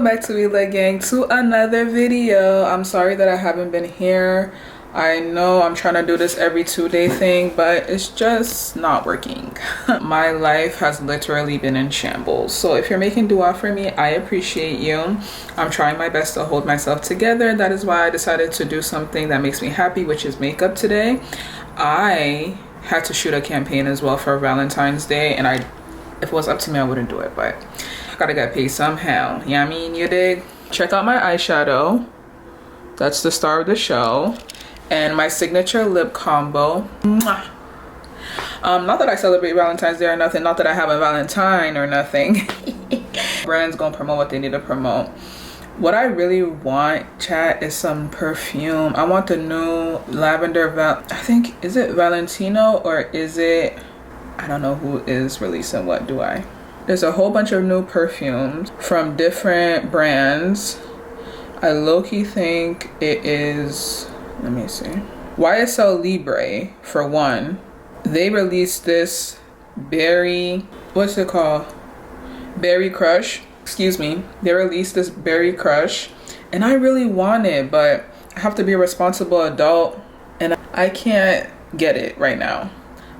Welcome back to Taweelah gang, to another video. I'm sorry that I haven't been here. I know I'm trying to do this every 2-day thing, but it's just not working. My life has literally been in shambles. So if you're making dua for me, I appreciate you. I'm trying my best to hold myself together. That is why I decided to do something that makes me happy, which is makeup today. I had to shoot a campaign as well for Valentine's Day, and if it was up to me, I wouldn't do it, but I gotta get paid somehow. You know what I mean? You dig? Check out my eyeshadow. That's the star of the show. And my signature lip combo. Mwah. Not that I celebrate Valentine's Day or nothing. Not that I have a Valentine or nothing. Brands gonna promote what they need to promote. What I really want, chat, is some perfume. I want the new lavender I think, is it Valentino or is it, I don't know who is releasing what, do I? There's a whole bunch of new perfumes from different brands. I low-key think it is, let me see, YSL Libre for one. They released this berry, what's it called? Berry Crush. Excuse me. They released this Berry Crush and I really want it, but I have to be a responsible adult and I can't get it right now.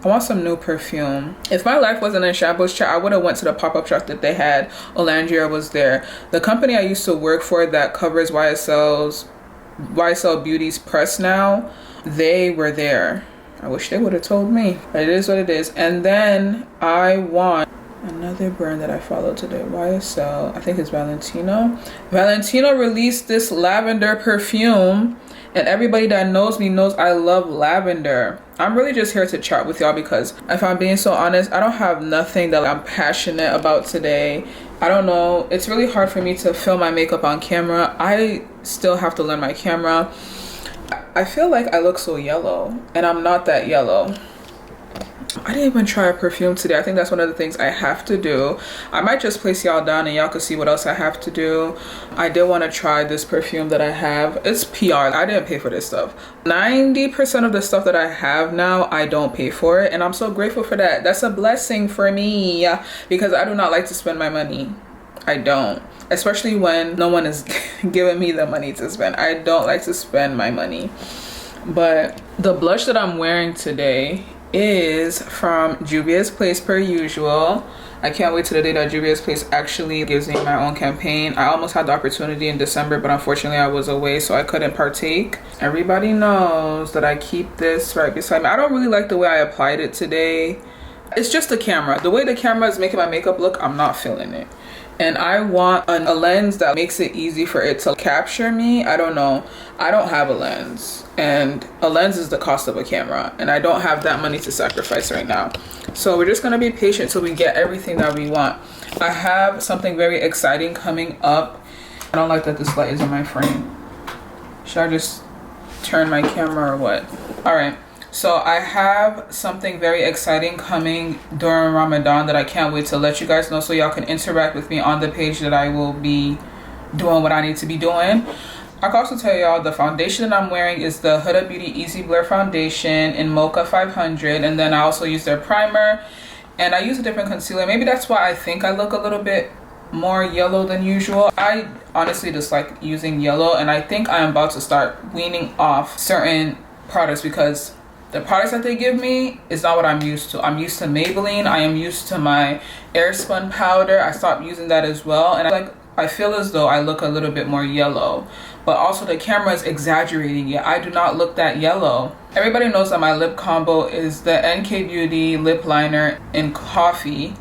I want some new perfume. If my life wasn't in shambles, chat, I would have went to the pop-up shop that they had. Olandria was there. The company I used to work for that covers YSL Beauty's press now, they were there. I wish they would have told me, but it is what it is. And then I want another brand that I follow today, YSL, I think it's Valentino. Valentino released this lavender perfume, and everybody that knows me knows I love lavender. I'm really just here to chat with y'all because if I'm being so honest, I don't have nothing that I'm passionate about today. I don't know, it's really hard for me to film my makeup on camera. I still have to learn my camera. I feel like I look so yellow and I'm not that yellow. I didn't even try a perfume today. I think that's one of the things I have to do. I might just place y'all down and y'all can see what else I have to do. I did want to try this perfume that I have. It's PR. I didn't pay for this stuff. 90% of the stuff that I have now, I don't pay for it. And I'm so grateful for that. That's a blessing for me because I do not like to spend my money. I don't. Especially when no one is giving me the money to spend. I don't like to spend my money. But the blush that I'm wearing today is from Juvia's Place per usual. I can't wait till the day that Juvia's Place actually gives me my own campaign. I almost had the opportunity in December, but unfortunately I was away, so I couldn't partake. Everybody knows that I keep this right beside me. I don't really like the way I applied it today. It's just the camera. The way the camera is making my makeup look, I'm not feeling it. And I want a lens that makes it easy for it to capture me. I don't know. I don't have a lens. And a lens is the cost of a camera. And I don't have that money to sacrifice right now. So we're just going to be patient till we get everything that we want. I have something very exciting coming up. I don't like that this light is in my frame. Should I just turn my camera or what? All right. So I have something very exciting coming during Ramadan that I can't wait to let you guys know so y'all can interact with me on the page that I will be doing what I need to be doing. I can also tell y'all the foundation that I'm wearing is the Huda Beauty Easy Blur Foundation in Mocha 500. And then I also use their primer and I use a different concealer. Maybe that's why I think I look a little bit more yellow than usual. I honestly dislike using yellow and I think I am about to start weaning off certain products because the products that they give me is not what I'm used to. I'm used to Maybelline. I am used to my Airspun powder. I stopped using that as well. And I feel as though I look a little bit more yellow. But also the camera is exaggerating it. I do not look that yellow. Everybody knows that my lip combo is the NK Beauty lip liner in coffee.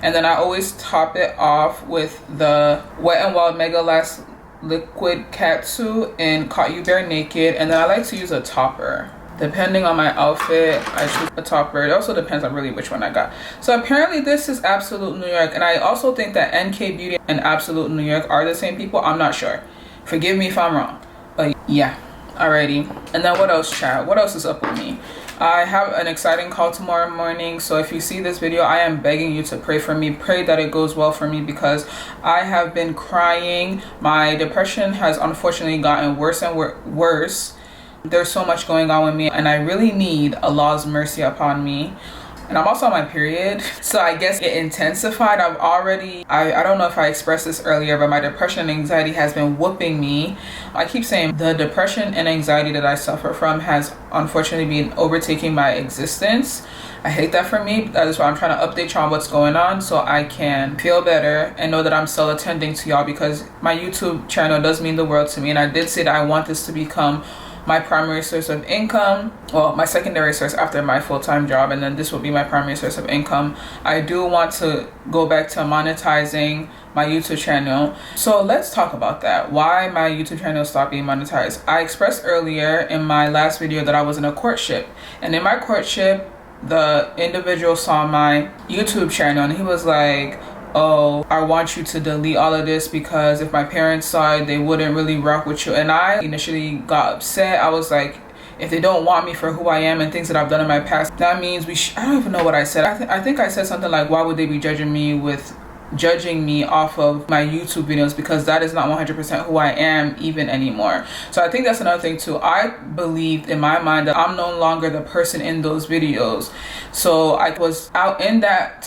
And then I always top it off with the Wet n Wild Mega Last Liquid Katsu in Caught You Bare Naked. And then I like to use a topper. Depending on my outfit, I choose a topper. It also depends on really which one I got. So apparently this is Absolute New York. And I also think that NK Beauty and Absolute New York are the same people. I'm not sure. Forgive me if I'm wrong. But yeah, alrighty. And then what else, chat? What else is up with me? I have an exciting call tomorrow morning. So if you see this video, I am begging you to pray for me. Pray that it goes well for me because I have been crying. My depression has unfortunately gotten worse and worse. There's so much going on with me and I really need Allah's mercy upon me. and I'm also on my period, so I guess it intensified. I don't know if I expressed this earlier, but my depression and anxiety has been whooping me. I keep saying the depression and anxiety that I suffer from has unfortunately been overtaking my existence. I hate that for me. That is why I'm trying to update y'all on what's going on so I can feel better and know that I'm still attending to y'all, because my YouTube channel does mean the world to me. And I did say that I want this to become my primary source of income, well, my secondary source after my full-time job, and then this will be my primary source of income. I do want to go back to monetizing my YouTube channel. So let's talk about that. Why my YouTube channel stopped being monetized. I expressed earlier in my last video that I was in a courtship, and in my courtship, the individual saw my YouTube channel and he was like, oh, I want you to delete all of this because if my parents saw it, they wouldn't really rock with you. And I initially got upset. I was like, if they don't want me for who I am and things that I've done in my past, that means I don't even know what I said. I think I said something like, why would they be judging me off of my YouTube videos, because that is not 100% who I am even anymore. So I think that's another thing too. I believed in my mind that I'm no longer the person in those videos. So I was out in at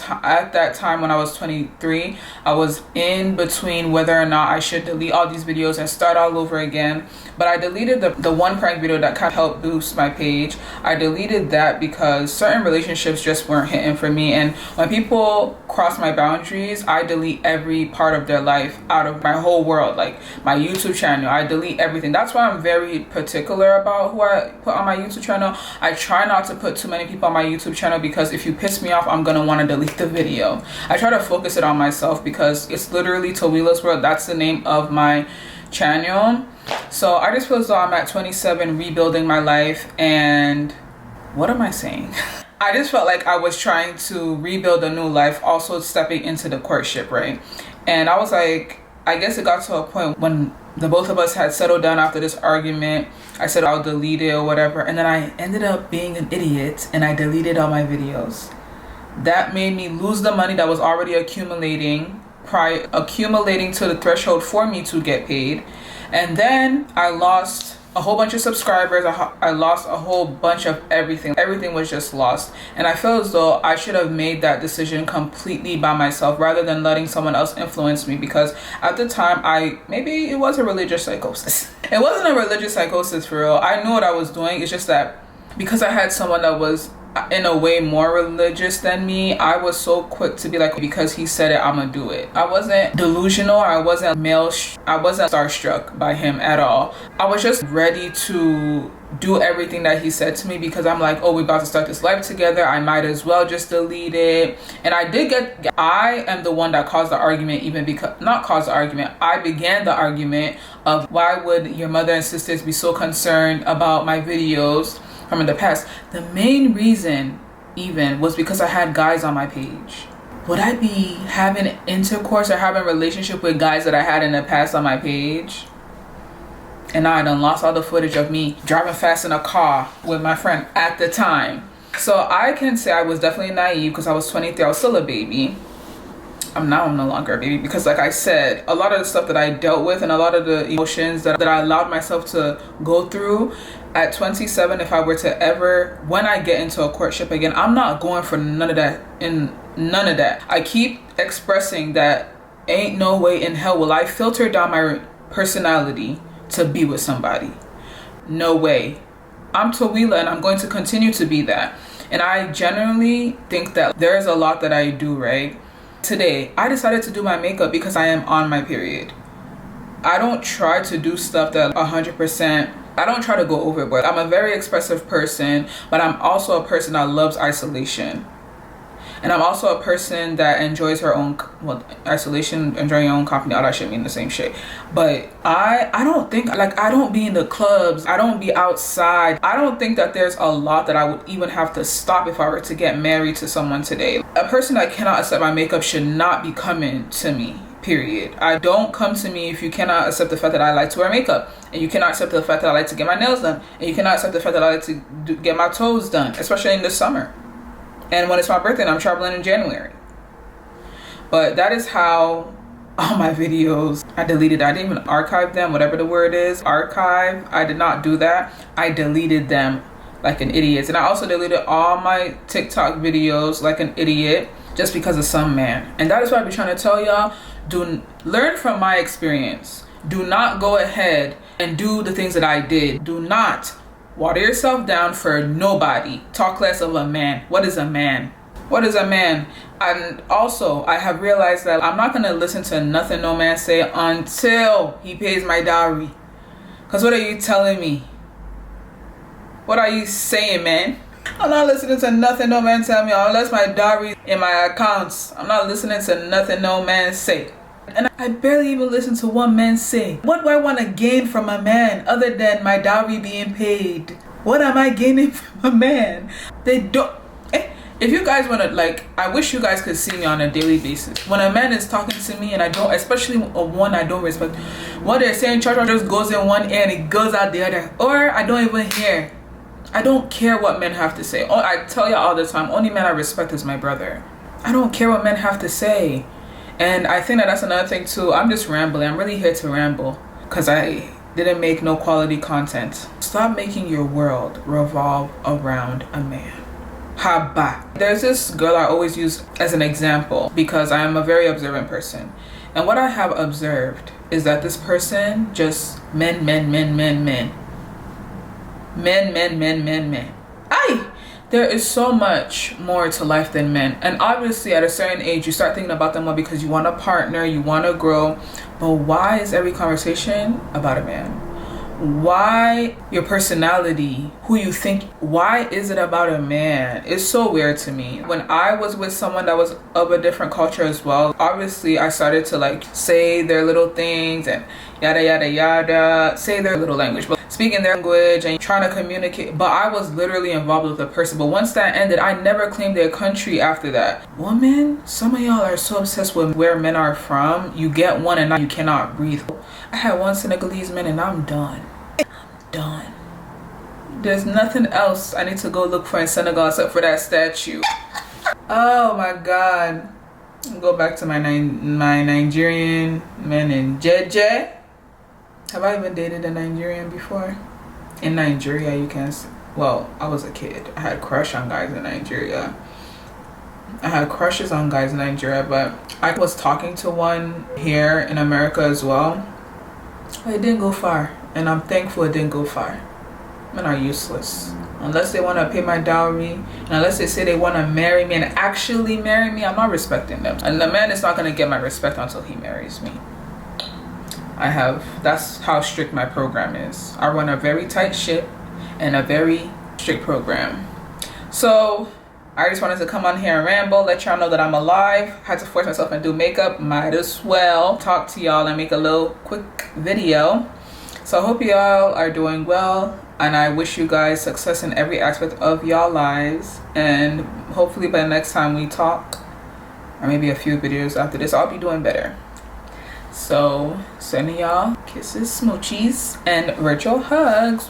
that time when I was 23, I was in between whether or not I should delete all these videos and start all over again. But I deleted the one prank video that kind of helped boost my page. I deleted that because certain relationships just weren't hitting for me. And when people cross my boundaries, I delete every part of their life out of my whole world, like my YouTube channel. I delete everything. That's why I'm very particular about who I put on my YouTube channel. I try not to put too many people on my YouTube channel, because if you piss me off, I'm gonna want to delete the video. I try to focus it on myself because it's literally Taweelah's World. That's the name of my channel. So I just feel as though I'm at 27 rebuilding my life. And what am I saying? I just felt like I was trying to rebuild a new life, also stepping into the courtship, right? And I was like, I guess it got to a point when the both of us had settled down after this argument. I said I'll delete it or whatever, and then I ended up being an idiot and I deleted all my videos. That made me lose the money that was already accumulating to the threshold for me to get paid. And then I lost a whole bunch of subscribers. I lost a whole bunch of everything. Everything was just lost. And I feel as though I should have made that decision completely by myself rather than letting someone else influence me, because at the time, maybe it was a religious psychosis. It wasn't a religious psychosis for real. I knew what I was doing. It's just that because I had someone that was in a way more religious than me, I was so quick to be like, because he said it, I'm gonna do it. I wasn't delusional. I wasn't starstruck by him at all. I was just ready to do everything that he said to me, because I'm like, oh, we're about to start this life together. I might as well just delete it. And I am the one that caused the argument, I began the argument of why would your mother and sisters be so concerned about my videos from the past. The main reason even was because I had guys on my page. Would I be having intercourse or having a relationship with guys that I had in the past on my page? And now I done lost all the footage of me driving fast in a car with my friend at the time. So I can say I was definitely naive because I was 23. I was still a baby. I'm no longer a baby, because like I said, a lot of the stuff that I dealt with and a lot of the emotions that I allowed myself to go through at 27, if I were to when I get into a courtship again, I'm not going for none of that. I keep expressing that ain't no way in hell will I filter down my personality to be with somebody. No way. I'm Taweelah and I'm going to continue to be that. And I genuinely think that there's a lot that I do, right? Today, I decided to do my makeup because I am on my period. I don't try to do stuff that 100%, I don't try to go overboard. I'm a very expressive person, but I'm also a person that loves isolation. And I'm also a person that enjoys her own, isolation, enjoying your own company, all that shit mean the same shit. But I don't think, I don't be in the clubs, I don't be outside. I don't think that there's a lot that I would even have to stop if I were to get married to someone today. A person that cannot accept my makeup should not be coming to me, period. Don't come to me if you cannot accept the fact that I like to wear makeup, and you cannot accept the fact that I like to get my nails done, and you cannot accept the fact that I like to get my toes done, especially in the summer. And when it's my birthday and I'm traveling in January. But that is how all my videos, I deleted. I didn't even archive them, whatever the word is. Archive. I did not do that. I deleted them like an idiot. And I also deleted all my TikTok videos like an idiot just because of some man. And that is what I be trying to tell y'all. Learn from my experience. Do not go ahead and do the things that I did. Do not water yourself down for nobody. Talk less of a man. What is a man? What is a man? And also, I have realized that I'm not going to listen to nothing no man say until he pays my dowry. Because what are you telling me? What are you saying, man? I'm not listening to nothing no man tell me unless my dowry in my accounts. I'm not listening to nothing no man say. And I barely even listen to one man say. What do I want to gain from a man other than my dowry being paid? What am I gaining from a man? They don't. If you guys want to, like, I wish you guys could see me on a daily basis. When a man is talking to me and I don't, especially one I don't respect, what they're saying, just goes in one ear and it goes out the other. Or I don't even hear. I don't care what men have to say. I tell you all the time, only man I respect is my brother. I don't care what men have to say. And I think that that's another thing too. I'm just rambling. I'm really here to ramble because I didn't make no quality content. Stop making your world revolve around a man. Haba. There's this girl I always use as an example because I am a very observant person. And what I have observed is that this person just men. Aye! There is so much more to life than men. And obviously at a certain age, you start thinking about them more because you want a partner, you want to grow. But why is every conversation about a man? Why your personality, who you think, why is it about a man? It's so weird to me. When I was with someone that was of a different culture as well, obviously I started to like say their little things and yada yada yada, say their little language, but speaking their language and trying to communicate. But I was literally involved with the person. But once that ended, I never claimed their country after that. Women, some of y'all are so obsessed with where men are from. You get one and now you cannot breathe. I had one Senegalese man and I'm done. Done. There's nothing else I need to go look for in Senegal except for that statue. Oh my god. Go back to my Nigerian man in Jeje. Have I even dated a Nigerian before? In Nigeria, you can. Well, I was a kid. I had crush on guys in Nigeria. I had crushes on guys in Nigeria, but I was talking to one here in America as well. But it didn't go far. And I'm thankful it didn't go far. Men are useless. Unless they want to pay my dowry, and unless they say they want to marry me and actually marry me, I'm not respecting them. And the man is not going to get my respect until he marries me. That's how strict my program is. I run a very tight ship and a very strict program. So I just wanted to come on here and ramble, let y'all know that I'm alive. Had to force myself and do makeup. Might as well talk to y'all and make a little quick video. So I hope y'all are doing well, and I wish you guys success in every aspect of y'all lives. And hopefully by the next time we talk, or maybe a few videos after this, I'll be doing better. So sending y'all kisses, smoochies, and virtual hugs.